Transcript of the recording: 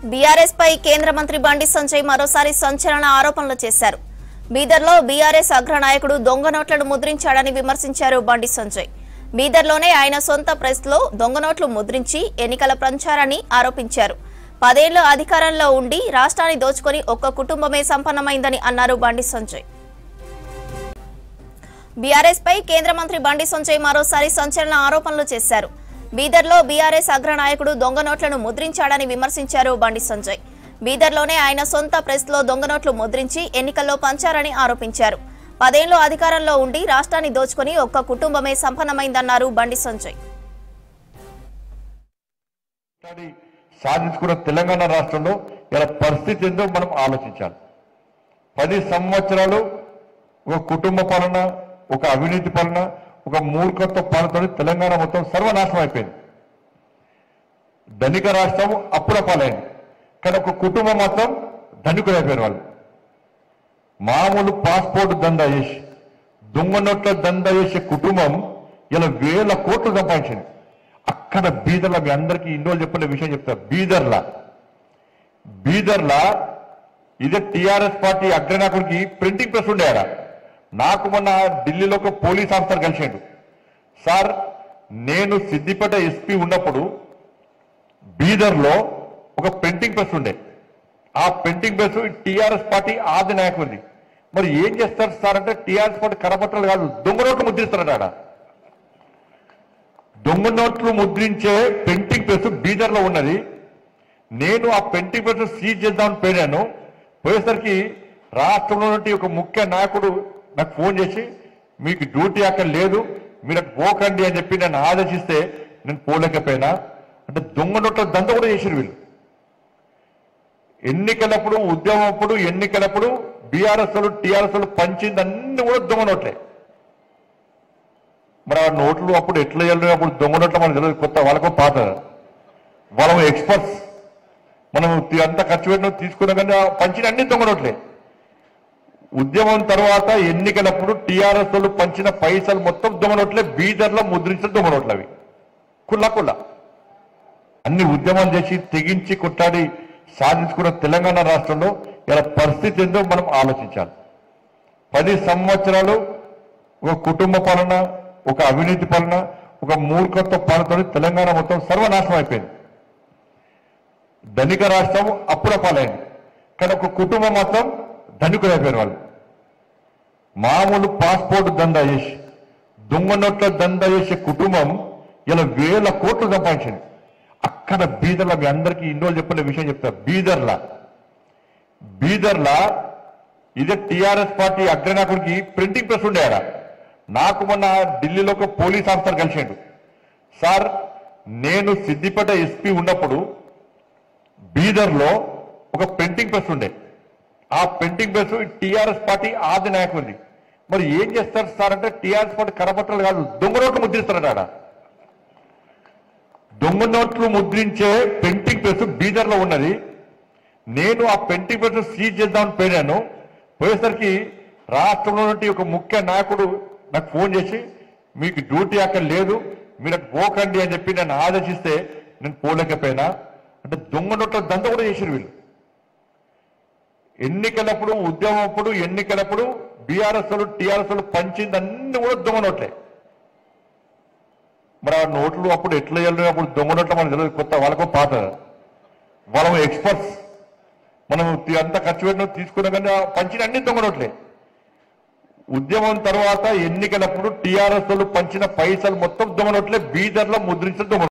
BRS పై కేంద్ర మంత్రి బండి సంజయ్ మరోసారి సంచలన ఆరోపణలు చేశారు. బీదర్లో బీఆర్ఎస్ అగ్రనాయకుడు దొంగ నోట్లను ముద్రించాడని విమర్శించారు బండి సంజయ్. బీదర్లోనే ఆయన సొంత ప్రెస్లో దొంగ నోట్లు ముద్రించి ఎన్నికల ప్రచారాన్ని ఆరోపించారు. 10 ఏళ్లు అధికారంలో ఉండి రాష్ట్రాన్ని దోచుకొని ఒక్క కుటుంబమే సంపన్నమైందని అన్నారు బండి సంజయ్. బీఆర్ఎస్ పై కేంద్ర మంత్రి బండి సంజయ్ మరోసారి సంచలన ఆరోపణలు చేశారు. బీదర్లో బీఆర్ఎస్ అగ్రనాయకుడు దొంగ నోట్లను ముద్రించాడని విమర్శించారు బండి సంజయ్. బీదర్లోనే ఆయన సొంత ప్రెస్లో దొంగ నోట్లు ముద్రించి ఎన్నికల్లో పంచారని ఆరోపించారు. 10 ఏళ్లు అధికారంలో ఉండి రాష్ట్రాన్ని దోచుకొని ఒక్క కుటుంబమే సంపన్నమైందన్నారు బండి సంజయ్. సాధించుకున్న తెలంగాణ రాష్ట్రంలో ఇలా పరిస్థితి ఏందో మనం ఆలోచించాలి. 10 సంవత్సరాలు ఒక కుటుంబ పాలన, ఒక అవినీతి పాలన, ఒక మూర్ఖత్వ పాలనతో తెలంగాణ మొత్తం సర్వనాశనం అయిపోయింది. ధనిక రాష్ట్రం అప్పుల పాలైంది, కానీ ఒక కుటుంబం మాత్రం ధనికులు అయిపోయారు. వాళ్ళు మామూలు పాస్పోర్ట్ దందా చేసి దొంగ నోట్ల దందా చేసే కుటుంబం ఇలా 1000 కోట్లు సంపాదించింది. అక్కడ బీదర్లా, మీ అందరికీ ఇన్నోళ్ళు చెప్పిన విషయం చెప్తారు. బీదర్లా ఇదే టీఆర్ఎస్ పార్టీ అగ్రనాయకుడికి ప్రింటింగ్ ప్రెస్ ఉండేయారా. నాకు మొన్న ఢిల్లీలో ఒక పోలీస్ ఆఫీసర్ కలిసాడు. సార్, నేను సిద్దిపేట ఎస్పీ ఉన్నప్పుడు బీదర్లో ఒక ప్రింటింగ్ ప్రెస్ ఉండే. ఆ ప్రింటింగ్ ప్రెస్ టీఆర్ఎస్ పార్టీ ఆది నాయకుడిది. మరి ఏం చేస్తారు సార్ అంటే, టీఆర్ఎస్ పార్టీ కరపత్రాలు కాదు, దొంగ నోట్లు ముద్రిస్తారట. ఆడ దొంగ నోట్లు ముద్రించే ప్రింటింగ్ ప్రెస్ బీదర్లో ఉన్నది. నేను ఆ ప్రింటింగ్ ప్రెస్ సీజ్ చేద్దామని పోయినాను. పోయేసరికి రాష్ట్రంలో నుండి ఒక ముఖ్య నాయకుడు నాకు ఫోన్ చేసి, మీకు డ్యూటీ అక్కడ లేదు, మీరు పోకండి అని చెప్పి నన్ను ఆదేశిస్తే నేను పోలేకపోయినా. అంటే దొంగ నోట్ల దంద కూడా చేశారు వీళ్ళు. ఎన్నికలప్పుడు, ఉద్యమప్పుడు, ఎన్నికలప్పుడు బీఆర్ఎస్ వాళ్ళు టీఆర్ఎస్ వాళ్ళు పంచింది అన్ని కూడా దొంగ నోట్లే. మరి ఆ నోట్లు అప్పుడు ఎట్లా వెళ్ళిన, అప్పుడు దొంగ నోట్ల మనకు తెలియదు, కొత్త వాళ్ళకు పాత. వాళ్ళం ఎక్స్పర్ట్స్, మనం అంతా ఖర్చు పెట్టిన తీసుకున్నాం, కానీ పంచిన అన్ని దొంగ నోట్లే. ఉద్యమం తర్వాత ఎన్నికలప్పుడు టీఆర్ఎస్ వాళ్ళు పంచిన పైసలు మొత్తం దొంగ నోట్లే. బీదర్లో ముద్రించిన దొంగ నోట్లు అవి కుల్లా అన్ని ఉద్యమాలు చేసి తెగించి కొట్టాడి సాధించుకున్న తెలంగాణ రాష్ట్రంలో ఇలా పరిస్థితి ఏందో మనం ఆలోచించాలి. 10 సంవత్సరాలు ఒక కుటుంబ పాలన, ఒక అవినీతి పాలన, ఒక మూర్ఖత్వ పాలనతో తెలంగాణ మొత్తం సర్వనాశనం అయిపోయింది. ధనిక రాష్ట్రం అప్పుల పాలైంది, కానీ ఒక కుటుంబం మాత్రం ధనికులు అయిపోయారు. వాళ్ళు మామూలు పాస్పోర్ట్ దందా చేసి దొంగ నోట్ల దందా చేసే కుటుంబం ఇలా 1000 కోట్లు సంపాదించింది. అక్కడ బీదర్లా, మీ అందరికీ ఇన్నోళ్ళు చెప్పిన విషయం చెప్తారు. బీదర్లా ఇదే టీఆర్ఎస్ పార్టీ అగ్రనాయకుడికి ప్రింటింగ్ ప్రెస్ ఉండేయారా. నాకు మొన్న ఢిల్లీలో ఒక పోలీస్ ఆఫీసర్ కలిసాడు. సార్, నేను సిద్దిపేట ఎస్పీ ఉన్నప్పుడు బీదర్లో ఒక ప్రింటింగ్ ప్రెస్ ఉండే. ఆ ప్రింటింగ్ ప్రెస్ టీఆర్ఎస్ పార్టీ ఆది నాయకుడిది. మరి ఏం చేస్తారు సార్ అంటే, టీఆర్ఎస్ పార్టీ కరపత్రాలు కాదు, దొంగ నోట్లు ముద్రిస్తారట. ఆడ దొంగ నోట్లు ముద్రించే ప్రింటింగ్ ప్రెస్ బీదర్లో ఉన్నది. నేను ఆ ప్రింటింగ్ ప్రెస్ సీజ్ చేద్దామని పోయినాను. పోయేసరికి రాష్ట్రంలో నుండి ఒక ముఖ్య నాయకుడు నాకు ఫోన్ చేసి, మీకు డ్యూటీ అక్కడ లేదు, మీరు పోకండి అని చెప్పి నన్ను ఆదేశిస్తే నేను పోలేకపోయినా. అంటే దొంగ నోట్ల దంద కూడా చేశారు వీళ్ళు. ఎన్నికలప్పుడు, ఉద్యమప్పుడు, ఎన్నికలప్పుడు బీఆర్ఎస్ వాళ్ళు టీఆర్ఎస్ వాళ్ళు పంచింది అన్ని కూడా దొంగ నోట్లే. మరి ఆ నోట్లు అప్పుడు ఎట్లా వెళ్ళిన, అప్పుడు దొంగ నోట్ల మనకు తెలియదు, కొత్త వాళ్ళకు పాత. వాళ్ళం ఎక్స్పర్ట్స్, మనం అంతా ఖర్చు పెట్టిన తీసుకున్నాం, కానీ పంచిన అన్ని దొంగ నోట్లే. ఉద్యమం తర్వాత ఎన్నికలప్పుడు టీఆర్ఎస్ వాళ్ళు పంచిన పైసలు మొత్తం దొంగ నోట్లే. బీదర్లో ముద్రించిన దొంగ